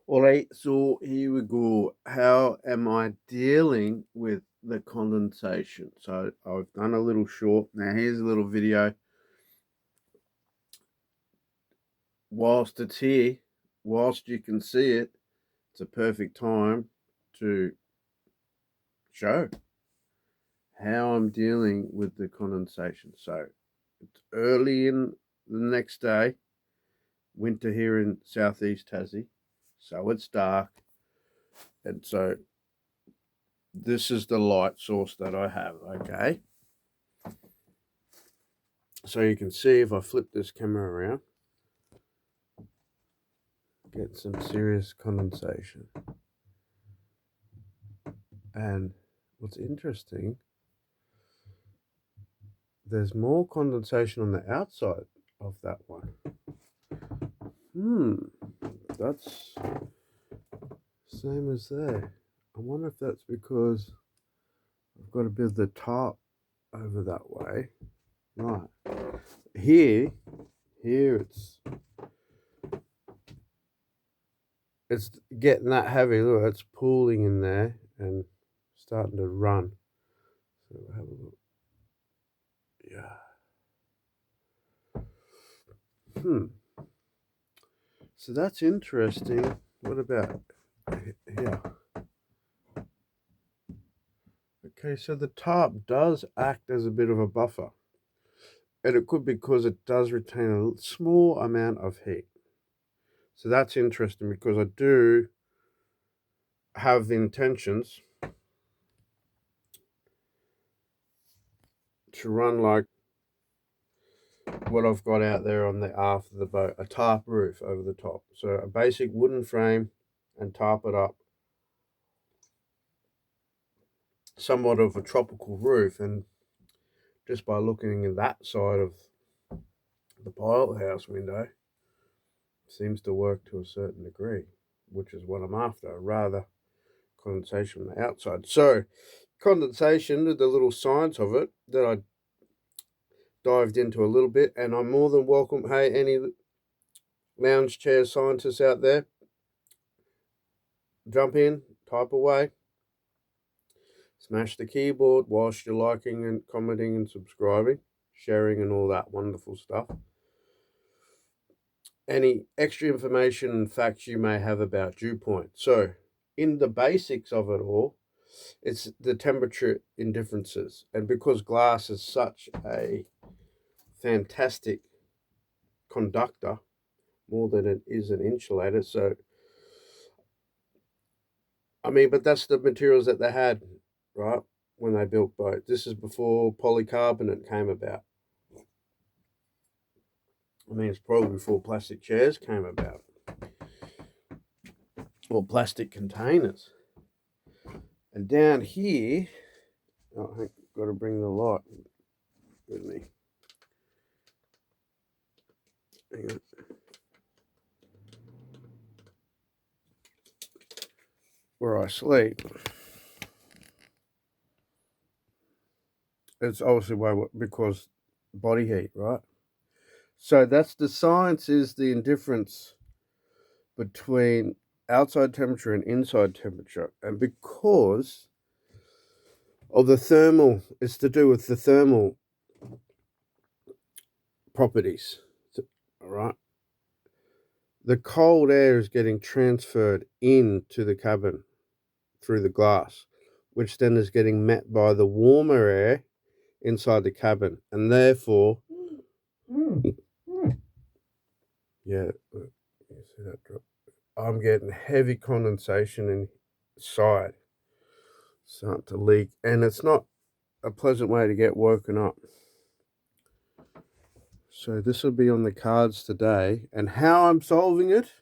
Alright, so here we go. How am I dealing with the condensation? So I've done a little short. Now here's a little video. Whilst it's here, whilst you can see it, it's a perfect time to show how I'm dealing with the condensation. So it's early in the next day, winter here in southeast Tassie. So it's dark. And so this is the light source that I have, okay? So you can see if I flip this camera around, get some serious condensation. And what's interesting, there's more condensation on the outside of that one. That's same as there. I wonder if that's because I've got a bit of the top over that way. Right. Here it's getting that heavy. Look, it's pooling in there and starting to run. So we'll have a look. Yeah. So that's interesting. What about here? Okay, so the tarp does act as a bit of a buffer. And it could be because it does retain a small amount of heat. So that's interesting because I do have the intentions to run like what I've got out there on the aft of the boat, a tarp roof over the top. So a basic wooden frame and tarp it up. Somewhat of a tropical roof, and just by looking at that side of the pilot house window, seems to work to a certain degree, which is what I'm after, rather condensation on the outside. So condensation, the little science of it that I dived into a little bit, and I'm more than welcome. Hey, any lounge chair scientists out there, jump in, type away, smash the keyboard whilst you're liking and commenting and subscribing, sharing and all that wonderful stuff. Any extra information and facts you may have about dew point. So in the basics of it all, it's the temperature indifferences. And because glass is such a fantastic conductor, more than it is an insulator. So, I mean, but that's the materials that they had, right, when they built boats. This is before polycarbonate came about. I mean, it's probably before plastic chairs came about, or plastic containers. And down here, oh, I've got to bring the light with me. Hang on. Where I sleep, it's obviously because body heat, right? So that's the science, is the indifference between outside temperature and inside temperature. And because of the thermal, it's to do with the thermal properties, all right? The cold air is getting transferred into the cabin through the glass, which then is getting met by the warmer air inside the cabin. And therefore, yeah, you see that drop? I'm getting heavy condensation inside, starting to leak, and it's not a pleasant way to get woken up. So this will be on the cards today, and how I'm solving it.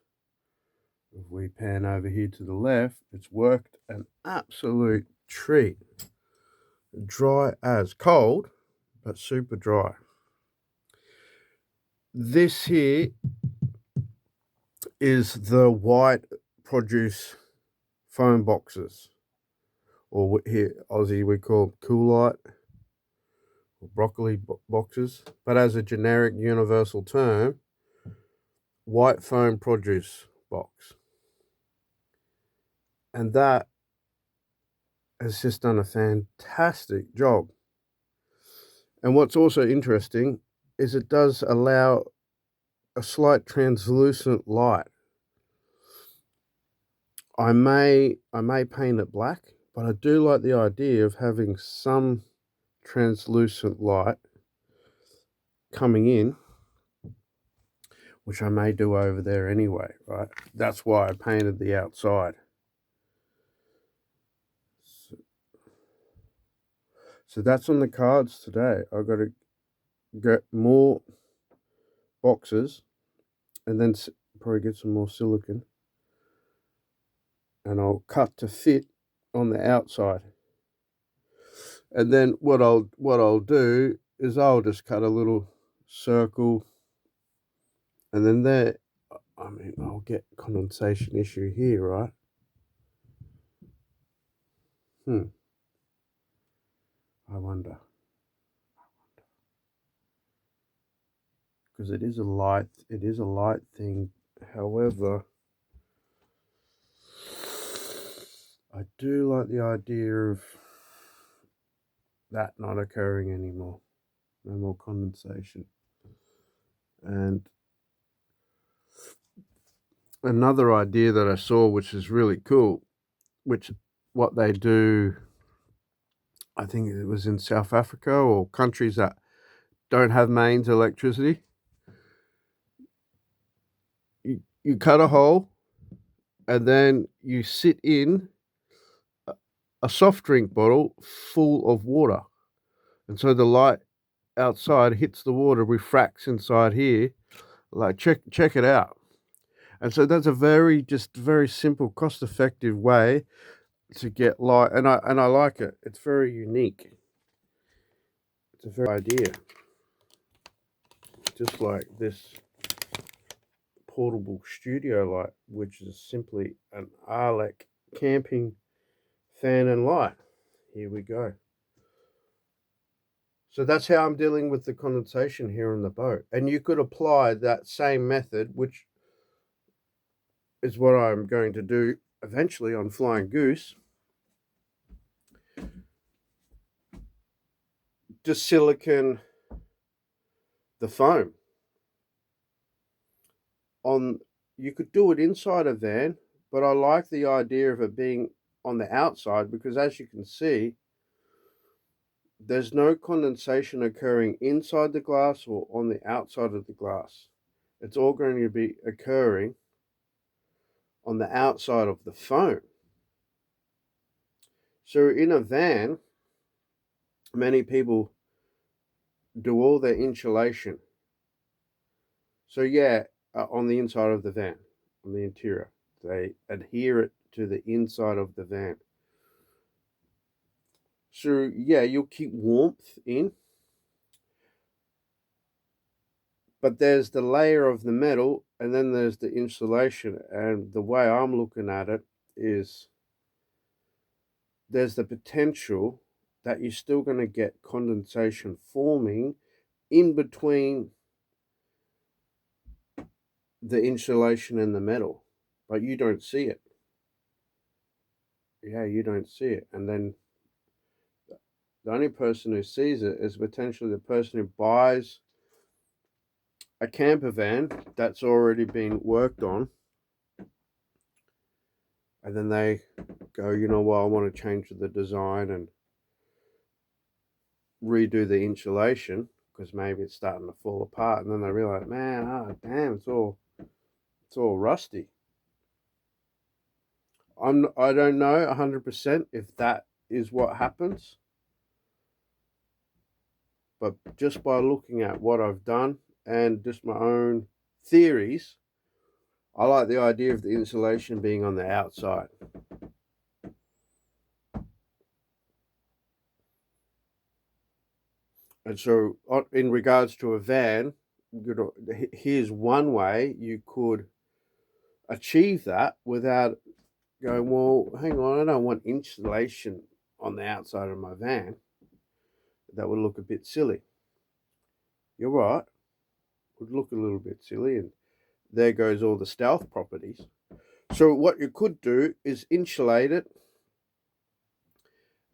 If we pan over here to the left, it's worked an absolute treat. Dry as cold, but super dry. This here is the white produce foam boxes, or here Aussie we call them K.A.I.N or broccoli boxes, but as a generic universal term, white foam produce box. And that has just done a fantastic job. And what's also interesting is it does allow a slight translucent light. I may paint it black, but I do like the idea of having some translucent light coming in, which I may do over there anyway, right? That's why I painted the outside. So that's on the cards today. I've got to get more boxes and then probably get some more silicone, and I'll cut to fit on the outside. And then what I'll do is I'll just cut a little circle, and then there, I mean, I'll get condensation issue here, right? I wonder, because it is a light thing. However, I do like the idea of that not occurring anymore. No more condensation. And another idea that I saw, which is really cool, which what they do, I think it was in South Africa or countries that don't have mains electricity. You cut a hole and then you sit in a soft drink bottle full of water. And so the light outside hits the water, refracts inside here. Like check it out. And so that's a very simple, cost effective way to get light, and I like it. It's very unique. It's a very idea. Just like this portable studio light, which is simply an Arlec camping fan and light. Here we go. So that's how I'm dealing with the condensation here on the boat. And you could apply that same method, which is what I'm going to do eventually on Flying Goose. Just silicone the foam on. You could do it inside a van, but I like the idea of it being on the outside, because as you can see, there's no condensation occurring inside the glass or on the outside of the glass. It's all going to be occurring on the outside of the foam. So in a van, many people do all their insulation. So yeah, on the inside of the van, on the interior, they adhere it to the inside of the van. So yeah, you'll keep warmth in, but there's the layer of the metal and then there's the insulation. And the way I'm looking at it is there's the potential that you're still going to get condensation forming in between the insulation and the metal, but you don't see it. Yeah, you don't see it. And then the only person who sees it is potentially the person who buys a camper van that's already been worked on, and then they go, you know what, I want to change the design and redo the insulation because maybe it's starting to fall apart, and then they realize, man, oh damn, it's all rusty. I don't know 100% if that is what happens, but just by looking at what I've done and just my own theories, I like the idea of the insulation being on the outside. And so, in regards to a van, here's one way you could achieve that without going, well, hang on, I don't want insulation on the outside of my van. That would look a bit silly. You're right, would look a little bit silly, and there goes all the stealth properties. So what you could do is insulate it,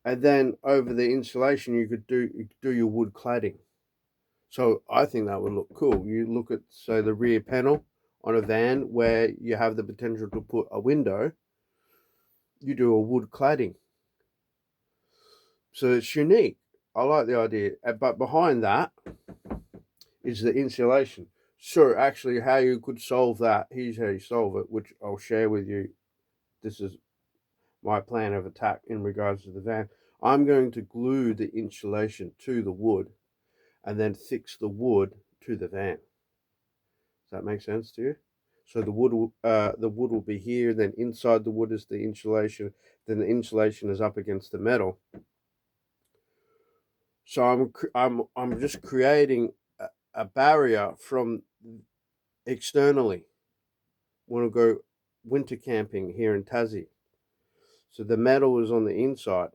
and then over the insulation you could do your wood cladding. So I think that would look cool. You look at, say, the rear panel on a van where you have the potential to put a window, you do a wood cladding. So it's unique. I like the idea. But behind that is the insulation. So actually how you could solve that, here's how you solve it, which I'll share with you. This is my plan of attack in regards to the van. I'm going to glue the insulation to the wood and then fix the wood to the van. Does that make sense to you? So the wood will be here. Then inside the wood is the insulation. Then the insulation is up against the metal. So I'm just creating a barrier from externally. Want to go winter camping here in Tassie. So the metal is on the inside.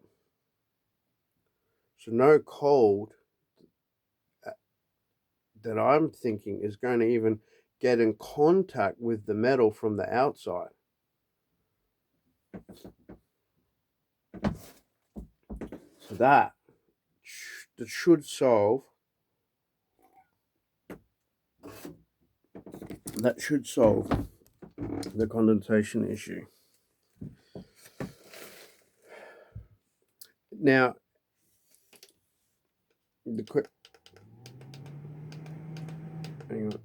So no cold that I'm thinking is going to even get in contact with the metal from the outside. So that should solve the condensation issue. Now, hang on.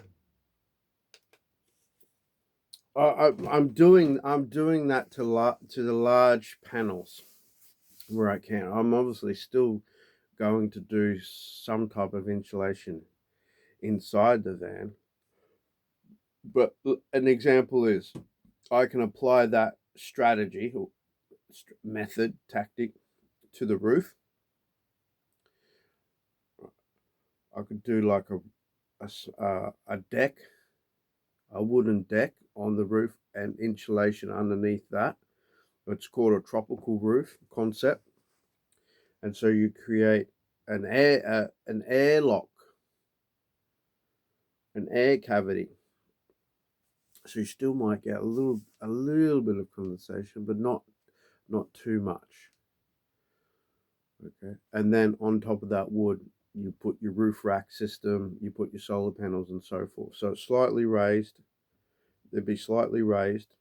I'm doing that to the large panels where I can. I'm obviously still going to do some type of insulation inside the van, but an example is I can apply that strategy or method tactic to the roof. I could do like a deck, a wooden deck on the roof and insulation underneath that. It's called a tropical roof concept. And so you create an airlock, an air cavity. So you still might get a little bit of condensation, but not too much. Okay. And then on top of that wood, you put your roof rack system, you put your solar panels and so forth. So it's slightly raised. They'd be slightly raised.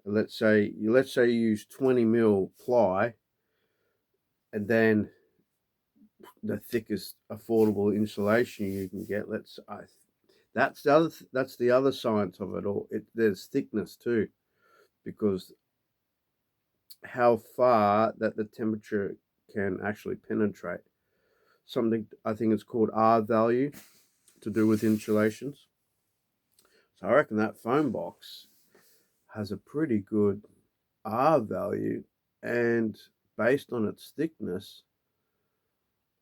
And let's say you use 20 mil ply, and then the thickest affordable insulation you can get. That's the other science of it all. There's thickness too, because how far that the temperature can actually penetrate. Something I think it's called R value to do with insulations. So I reckon that foam box has a pretty good R value, and based on its thickness,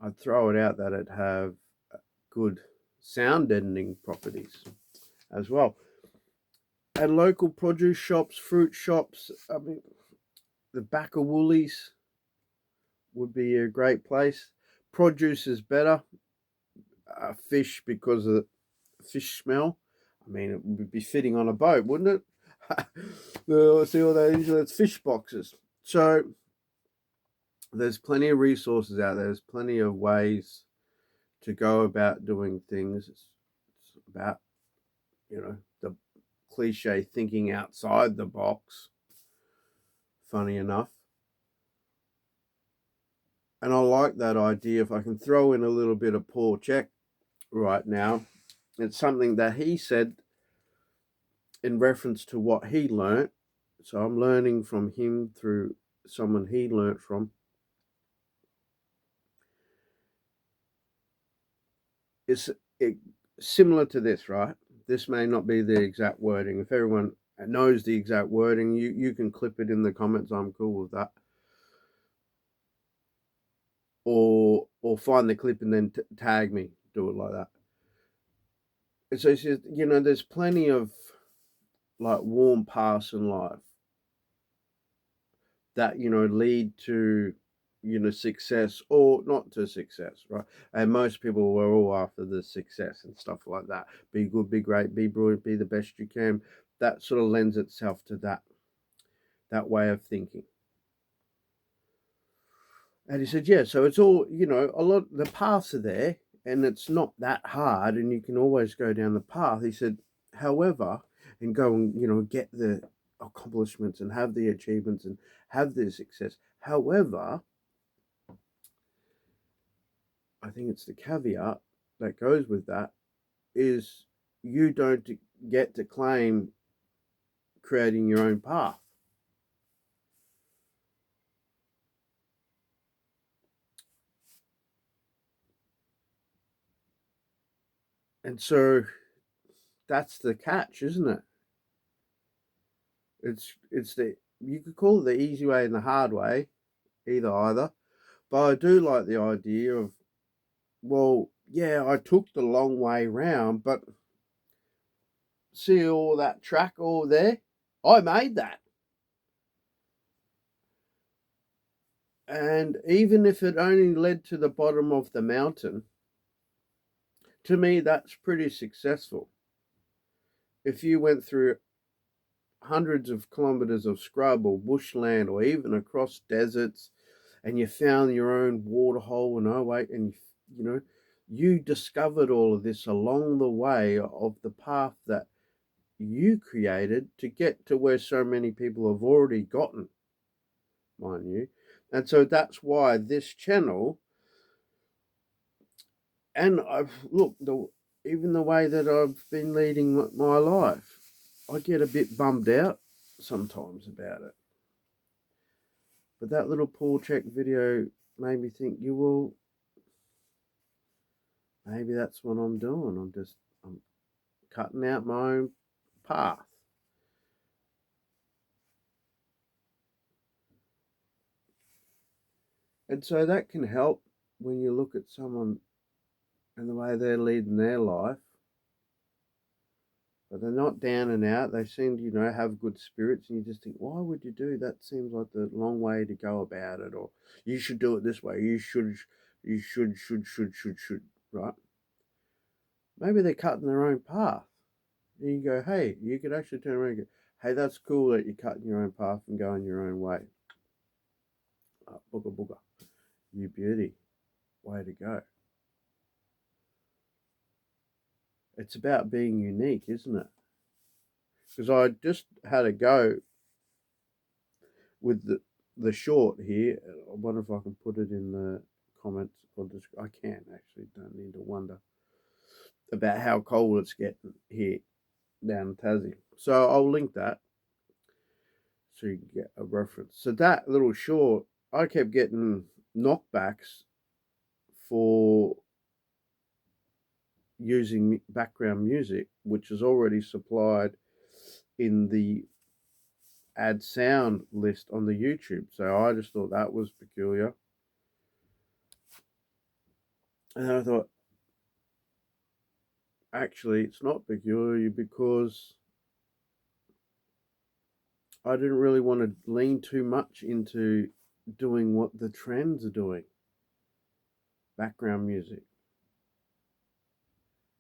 I'd throw it out that it have good sound deadening properties as well. And local produce shops, fruit shops, I mean, the back of Woolies would be a great place. Produce is better. Fish, because of the fish smell. I mean, it would be fitting on a boat, wouldn't it? See all those, it's fish boxes. So there's plenty of resources out there. There's plenty of ways to go about doing things. It's about, the cliche thinking outside the box, funny enough. And I like that idea. If I can throw in a little bit of Paul Check right now, it's something that he said in reference to what he learnt. So I'm learning from him through someone he learnt from. It's similar to this, right? This may not be the exact wording. If everyone knows the exact wording, you can clip it in the comments. I'm cool with that. Or find the clip and then tag me. Do it like that. And so he says, there's plenty of like warm paths in life that lead to success or not to success, right? And most people were all after the success and stuff like that. Be good, be great, be brilliant, be the best you can. That sort of lends itself to that. that way of thinking. And he said, yeah, so it's all, you know, a lot, the paths are there and it's not that hard and you can always go down the path. He said, however, and go and, you know, get the accomplishments and have the achievements and have the success. However, I think it's the caveat that goes with that is you don't get to claim creating your own path. And so that's the catch, isn't it? It's the, you could call it the easy way and the hard way, either. But I do like the idea of, well, yeah, I took the long way round, but see all that track all there? I made that. And even if it only led to the bottom of the mountain, to me, that's pretty successful. If you went through hundreds of kilometers of scrub or bushland or even across deserts and you found your own waterhole and oh wait, and you know, you discovered all of this along the way of the path that you created to get to where so many people have already gotten, mind you. And so that's why this channel, and I've looked, even the way that I've been leading my life, I get a bit bummed out sometimes about it. But that little Paul Check video made me think, you will, maybe that's what I'm doing. I'm cutting out my own path. And so that can help when you look at someone and the way they're leading their life. But they're not down and out. They seem to, you know, have good spirits. And you just think, why would you do that? Seems like the long way to go about it. Or you should do it this way. You should, right? Maybe they're cutting their own path. And you go, hey, you could actually turn around and go, hey, that's cool that you're cutting your own path and going your own way. Booga booga. You beauty. Way to go. It's about being unique, isn't it? Because I just had a go with the short here. I wonder if I can put it in the comments or just I can actually. Don't need to wonder about how cold it's getting here down in Tassie. So I'll link that so you can get a reference. So that little short, I kept getting knockbacks for using background music, which is already supplied in the add sound list on the YouTube. So I just thought that was peculiar. And I thought, actually, it's not peculiar because I didn't really want to lean too much into doing what the trends are doing. Background music.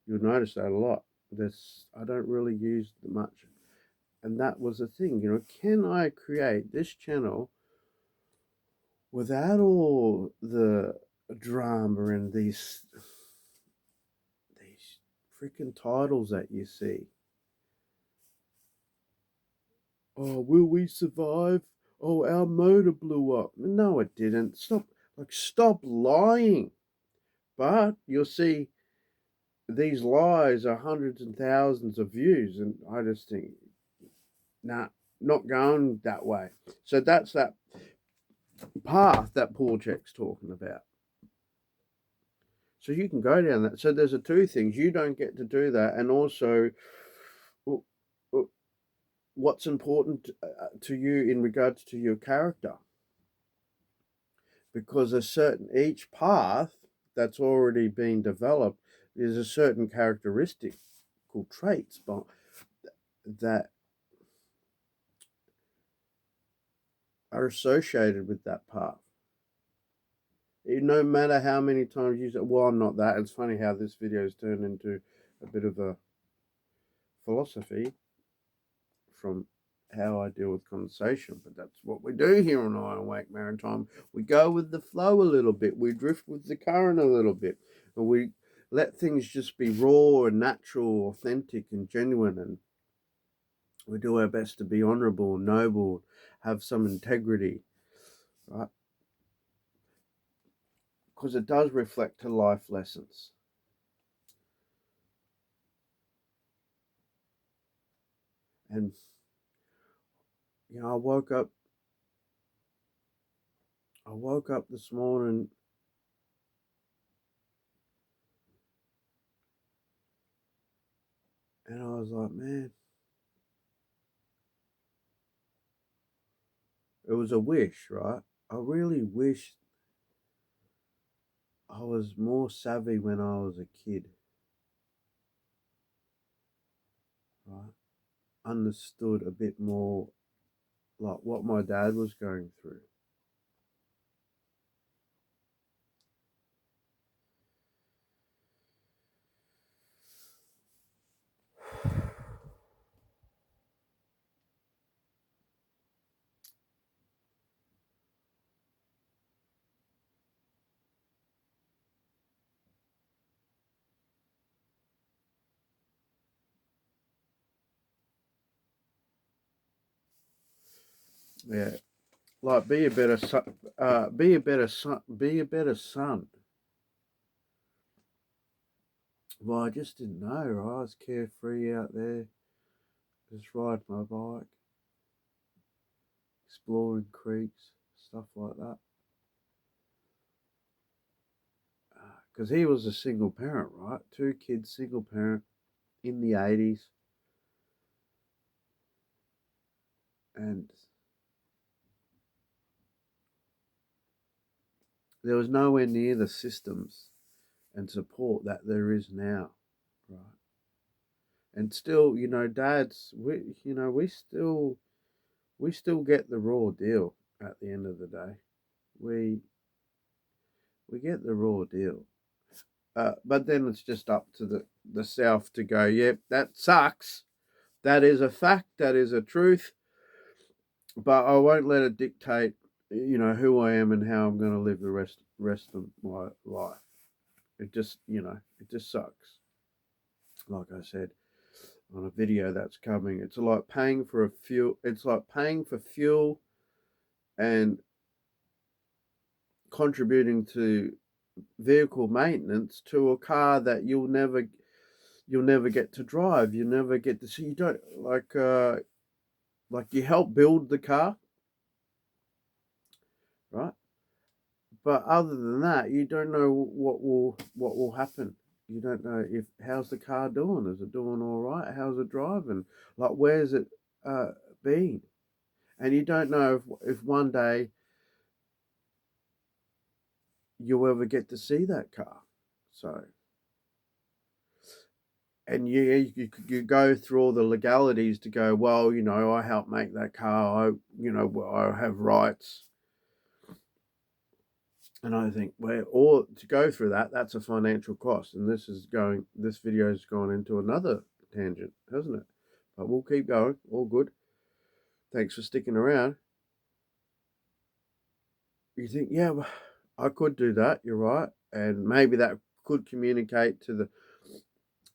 You'll notice that a lot. I don't really use it much. And that was the thing, you know, can I create this channel without all the drama and these freaking titles that you see? Oh, will we survive? Oh, our motor blew up. No, it didn't. Stop lying. But you'll see these lies are hundreds and thousands of views, and I just think, nah, not going that way. So that's that path that Paul Check's talking about. So you can go down that. So there's the two things. You don't get to do that, and also what's important to you in regards to your character. Because each path that's already been developed is a certain characteristic called traits that are associated with that path. No matter how many times you say, well, I'm not that. It's funny how this video has turned into a bit of a philosophy from how I deal with condensation, but that's what we do here on Iron Wake Maritime. We go with the flow a little bit, we drift with the current a little bit, and we let things just be raw and natural, authentic and genuine, and we do our best to be honourable, noble, have some integrity, right? Because it does reflect to life lessons. And I woke up this morning and I was like, man, it was a wish, right? I really wish I was more savvy when I was a kid, right? Understood a bit more like what my dad was going through. Yeah, like be a better son, be a better son. Well, I just didn't know, right? I was carefree out there, just riding my bike, exploring creeks, stuff like that. Because he was a single parent, right? Two kids, single parent in the 80s. And there was nowhere near the systems and support that there is now, right? And still, dads, we still get the raw deal at the end of the day. We we get the raw deal. But then it's just up to the South to go, yep, that sucks. That is a fact. That is a truth. But I won't let it dictate, who I am and how I'm going to live the rest of my life. It just sucks. Like I said on a video that's coming, it's like paying for a fuel. It's like paying for fuel and contributing to vehicle maintenance to a car that you'll never get to drive. You never get to see. You don't like you help build the car, right? But other than that, you don't know what will happen. You don't know if how's the car doing? Is it doing all right? How's it driving? Like where's it uh, been? And you don't know if one day you'll ever get to see that car. So and you go through all the legalities to go. Well, I helped make that car. I have rights. And I think, well, or to go through that's a financial cost. And this video has gone into another tangent, hasn't it? But we'll keep going. All good. Thanks for sticking around. You think, yeah, well, I could do that. You're right. And maybe that could communicate to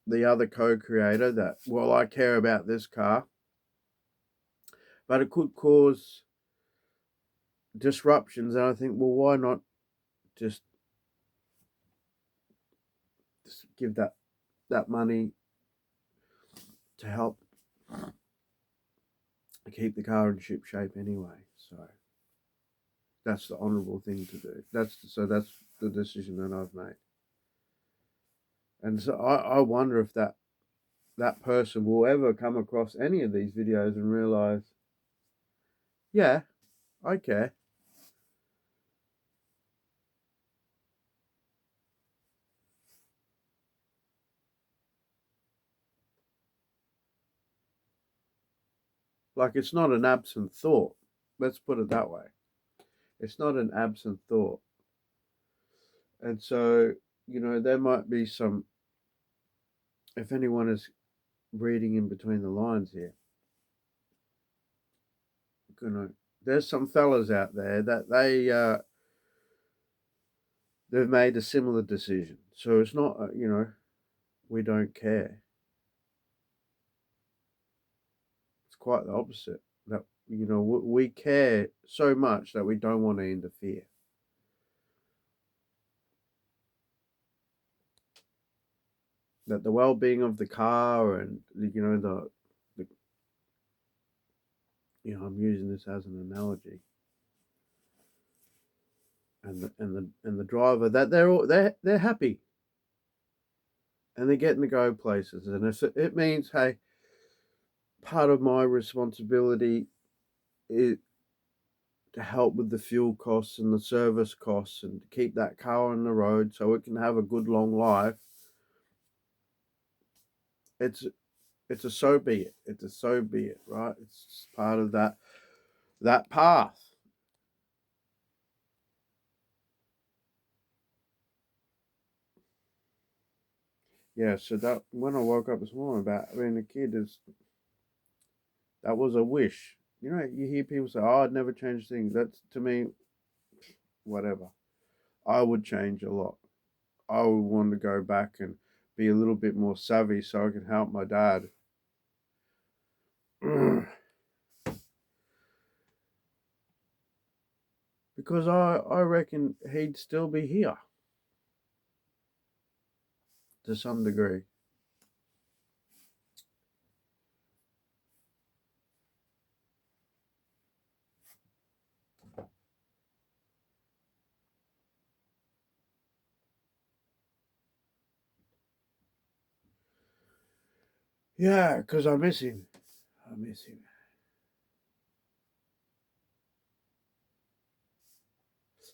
the other co-creator that, well, I care about this car. But it could cause disruptions. And I think, well, why not just, just give that money to help keep the car in ship shape anyway. So that's the honourable thing to do. That's the decision that I've made. And so I wonder if that person will ever come across any of these videos and realise, yeah, I care. Like it's not an absent thought. Let's put it that way. It's not an absent thought. And so, there might be some, if anyone is reading in between the lines here, there's some fellas out there that they've made a similar decision. So it's not, we don't care. It's quite the opposite. That we care so much that we don't want to interfere. That the well-being of the car and the I'm using this as an analogy, and the driver, that they're happy and they're getting to go places, and if it means, hey, part of my responsibility is to help with the fuel costs and the service costs and to keep that car on the road so it can have a good long life. It's a so be it. It's a so be it, right? It's part of that path. Yeah, so that when I woke up this morning about being a kid, is that was a wish. You hear people say, "Oh, I'd never change things." That's, to me, whatever. I would change a lot. I would want to go back and be a little bit more savvy so I can help my dad. Because I reckon he'd still be here to some degree. Yeah, because I miss him. I miss him.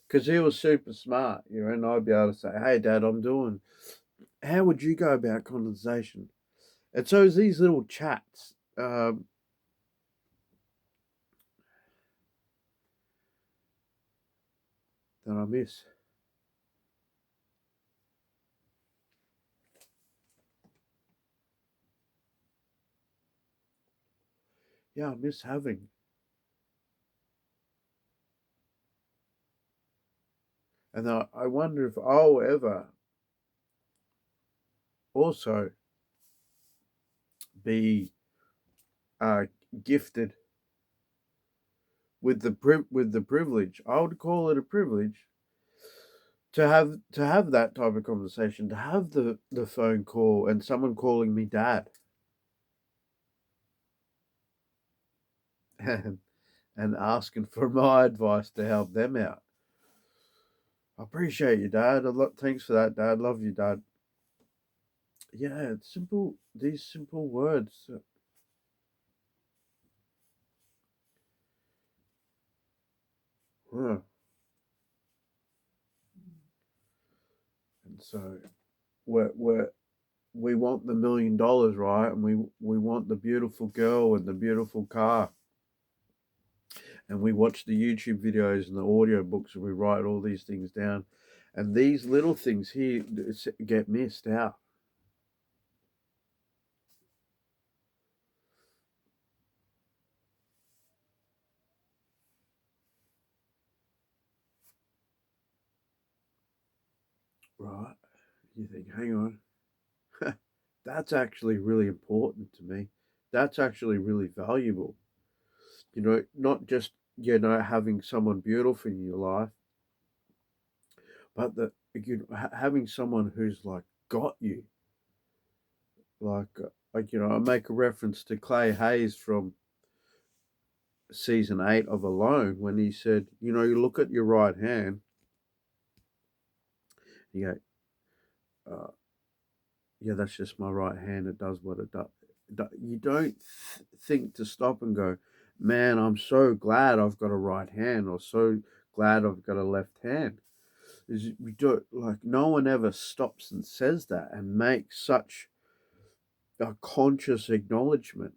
Because he was super smart, and I'd be able to say, "Hey, Dad, I'm doing. How would you go about condensation?" And so it's these little chats that I miss. Yeah, I miss having. And I wonder if I'll ever also be uh, gifted with the privilege. I would call it a privilege to have that type of conversation, to have the phone call and someone calling me dad, and asking for my advice to help them out. I appreciate you, Dad. A lot. Thanks for that, Dad. Love you, Dad. Yeah, it's simple. These simple words. Yeah. And so we want the $1 million, right? And we want the beautiful girl and the beautiful car. And we watch the YouTube videos and the audio books, and we write all these things down. And these little things here get missed out. Right? You think, hang on, that's actually really important to me. That's actually really valuable. Not just having someone beautiful in your life, but that having someone who's like got you. I make a reference to Clay Hayes from season 8 of Alone when he said, you look at your right hand, you go, yeah, that's just my right hand. It does what it does. You don't think to stop and go, man, I'm so glad I've got a right hand, or so glad I've got a left hand. We do, like, no one ever stops and says that and makes such a conscious acknowledgement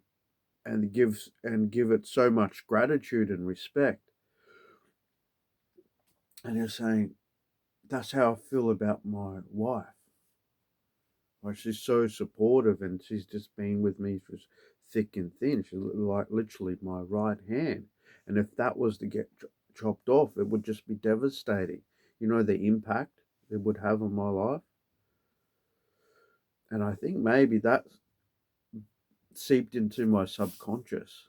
and give it so much gratitude and respect. And you're saying, that's how I feel about my wife. Like, she's so supportive, and she's just been with me through thick and thin. She's like literally my right hand. And if that was to get chopped off, it would just be devastating. You know, the impact it would have on my life. And I think maybe that seeped into my subconscious,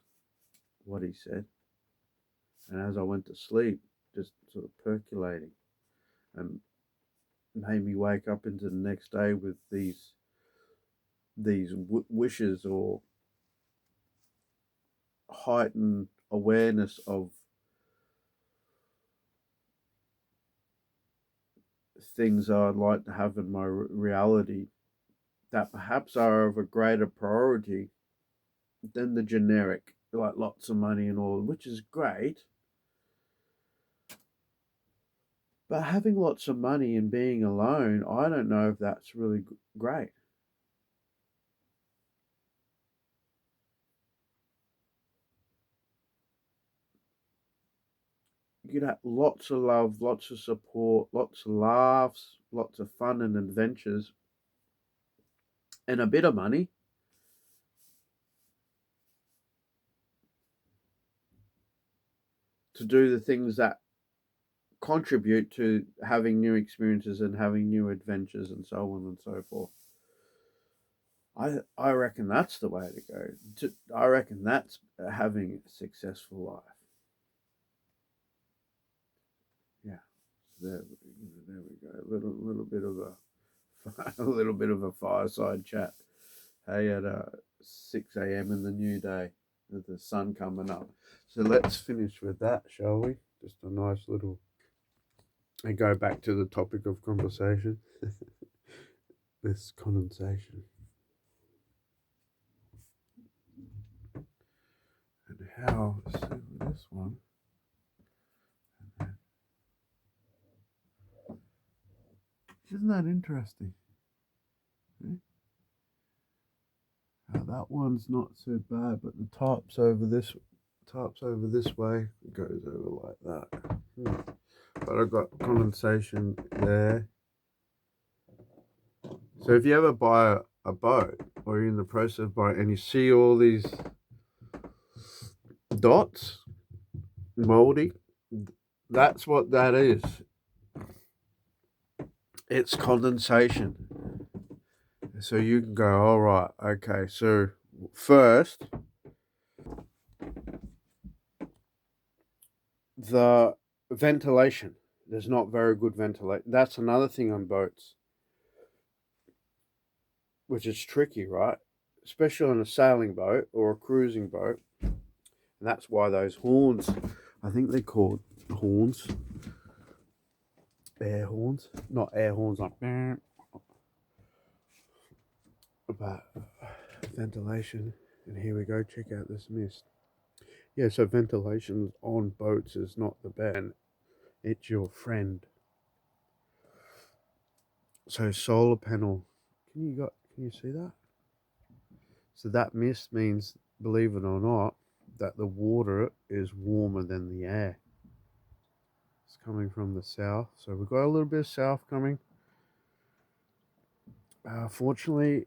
what he said. And as I went to sleep, just sort of percolating and made me wake up into the next day with these wishes or heightened awareness of things I'd like to have in my reality that perhaps are of a greater priority than the generic, like lots of money and all, which is great. But having lots of money and being alone, I don't know if that's really great. You could have lots of love, lots of support, lots of laughs, lots of fun and adventures, and a bit of money to do the things that contribute to having new experiences and having new adventures and so on and so forth. I reckon that's the way to go. I reckon that's having a successful life. Yeah. So there we go. A little bit of a a little bit of a fireside chat. Hey, at 6 a.m. in the new day, with the sun coming up. So let's finish with that, shall we? Just a nice little, and go back to the topic of conversation. This condensation. And how, so this one, isn't that interesting? Eh? That one's not so bad, but the top's over this way, it goes over like that. But I've got condensation there. So if you ever buy a boat, or you're in the process of buying, and you see all these dots, moldy, that's what that is. It's condensation. So you can go, all right, okay. So first, the ventilation. There's not very good ventilation. That's another thing on boats, which is tricky, right? Especially on a sailing boat or a cruising boat. And that's why those horns, I think they're called horns, air horns, not air horns like, but ventilation. And here we go, check out this mist. Yeah, so ventilation on boats is not the best. And it's your friend. So solar panel. Can you see that? So that mist means, believe it or not, that the water is warmer than the air. It's coming from the south. So we've got a little bit of south coming. Fortunately,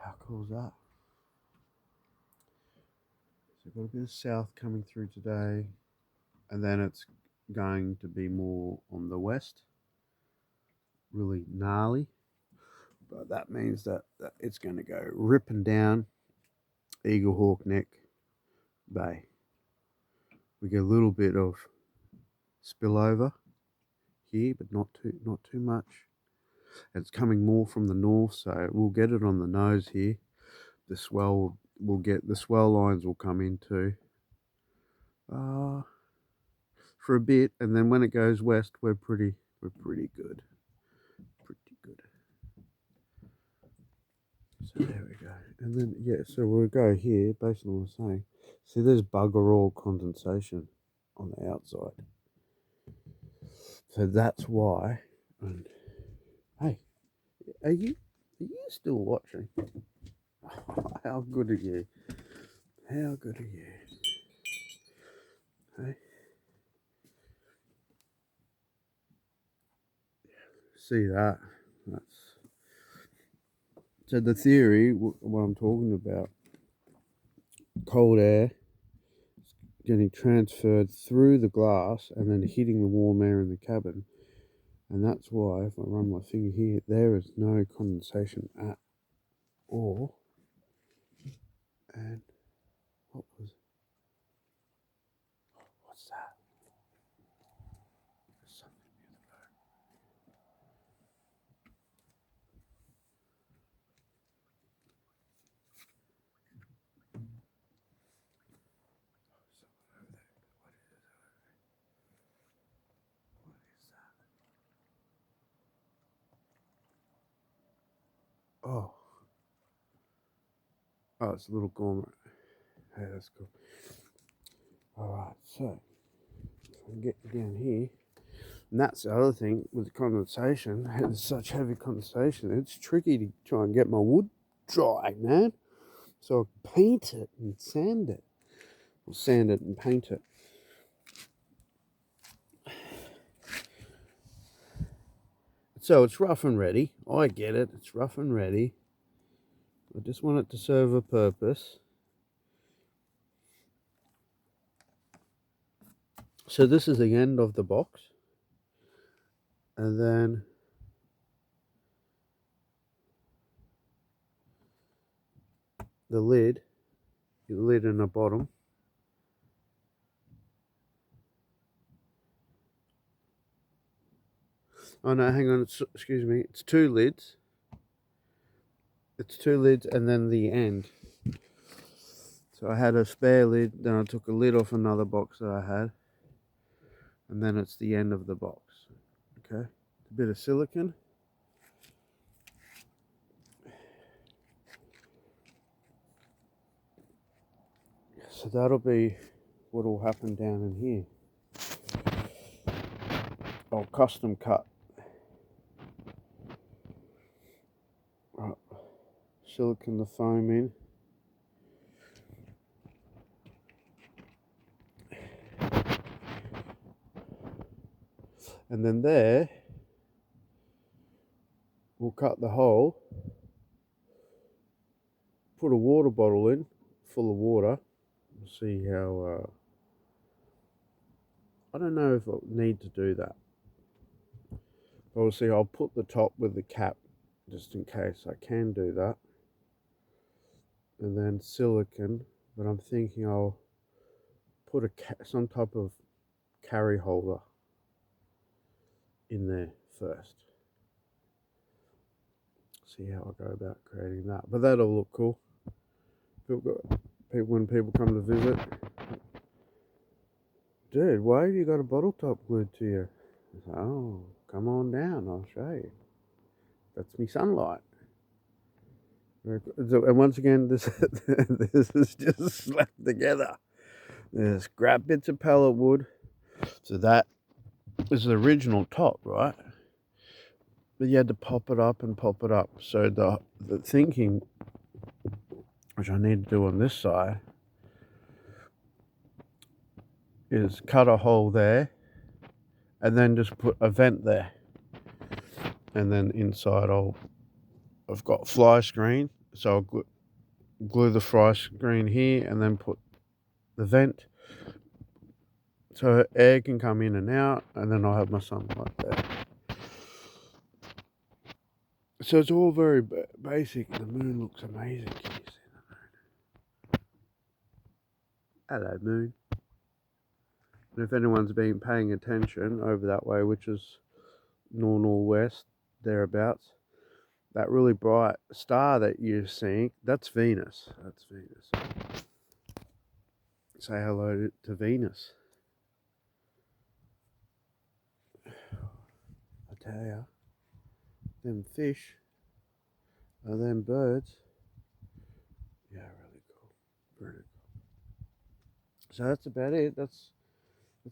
how cool is that? So we've got a bit of south coming through today, and then it's going to be more on the west. Really gnarly. But that means that it's going to go ripping down Eagle Hawk Neck Bay. We get a little bit of spillover here, but not too much. It's coming more from the north, so we'll get it on the nose here. The swell will get the swell lines will come into for a bit, and then when it goes west, we're pretty good, pretty good. So there we go, and then yeah, so we'll go here based on what I'm saying. See, there's bugger all condensation on the outside, so that's why. And hey, are you still watching? How good are you? How good are you? Hey, see that? That's so the theory. What I'm talking about cold air getting transferred through the glass and then hitting the warm air in the cabin. And that's why, if I run my finger here, there is no condensation at all. And what's that? There's something near the boat. Someone over there. What is that? Oh, it's a little gourmet. Hey, that's cool. Alright, so if I can get down here. And that's the other thing with the condensation. It's such heavy condensation. It's tricky to try and get my wood dry, man. So I paint it and sand it. Or sand it and paint it. So it's rough and ready. I get it. It's rough and ready. I just want it to serve a purpose. So this is the end of the box. And then the lid in the bottom. Oh no, hang on, excuse me. It's two lids. It's two lids and then the end. So I had a spare lid, then I took a lid off another box that I had. And then it's the end of the box. Okay, a bit of silicone. So that'll be what will happen down in here. I'll custom cut. Right. Silicone the foam in. And then there, we'll cut the hole, put a water bottle in, full of water. We'll see how, I don't know if I'll need to do that. Obviously, I'll put the top with the cap, just in case I can do that. And then silicone, but I'm thinking I'll put some type of carry holder in there first. See how I go about creating that. But that'll look cool. When people come to visit, dude, why have you got a bottle top glued to you? Oh, come on down, I'll show you. That's me sunlight. And once again, this this is just slapped together. There's scrap bits of pallet wood. So that is the original top, right? But you had to pop it up and pop it up. So the thinking, which I need to do on this side, is cut a hole there and then just put a vent there. And then inside I've got fly screen, so I'll glue the fly screen here and then put the vent so air can come in and out, and then I'll have my sunlight there. So it's all very basic. The moon looks amazing. Can you see the moon? Hello, moon. And if anyone's been paying attention over that way, which is northwest, thereabouts, that really bright star that you're seeing, that's Venus. That's Venus. Say hello to Venus. I tell ya, them fish are them birds. Yeah, really cool. Brilliant. So that's about it. That's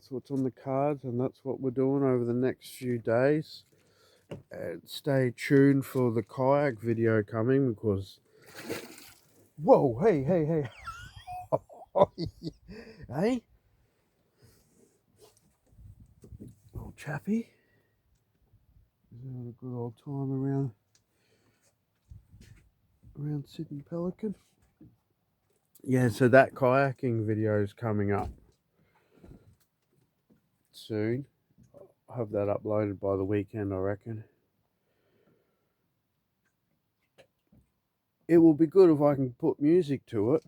what's on the cards, and that's what we're doing over the next few days. And stay tuned for the kayak video coming, because whoa, hey hey, old chappy, he's having a good old time around Sydney Pelican. Yeah, so that kayaking video is coming up soon. I'll have that uploaded by the weekend, I reckon. It will be good if I can put music to it.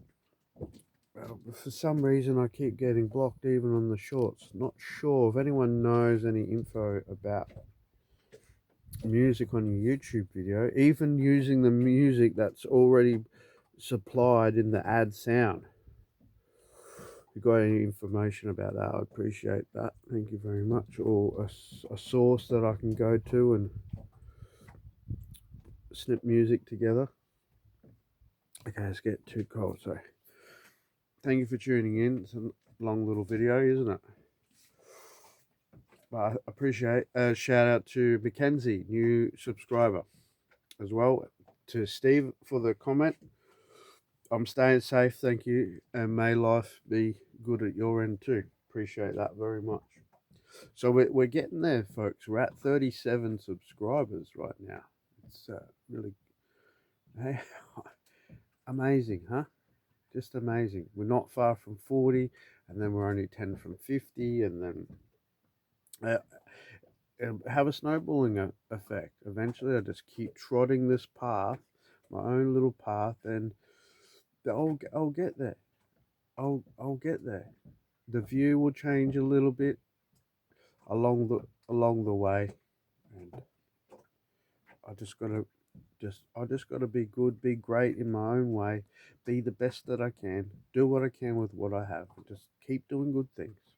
For some reason, I keep getting blocked even on the shorts. Not sure if anyone knows any info about music on your YouTube video, even using the music that's already supplied in the ad sound. If you've got any information about that, I'd appreciate that. Thank you very much. Or a source that I can go to and snip music together. Okay, let's get too cold. So, thank you for tuning in. It's a long little video, isn't it? But I appreciate a shout out to Mackenzie, new subscriber, as well. To Steve for the comment. I'm staying safe, thank you, and may life be good at your end too. Appreciate that very much. So we're getting there, folks. We're at 37 subscribers right now. It's really hey, amazing, huh? Just amazing. We're not far from 40, and then we're only 10 from 50, and then have a snowballing effect. Eventually, I just keep trotting this path, my own little path, and I'll get there. I'll get there. The view will change a little bit along the way, and I just gotta I just gotta be good, be great in my own way, be the best that I can, do what I can with what I have, and just keep doing good things.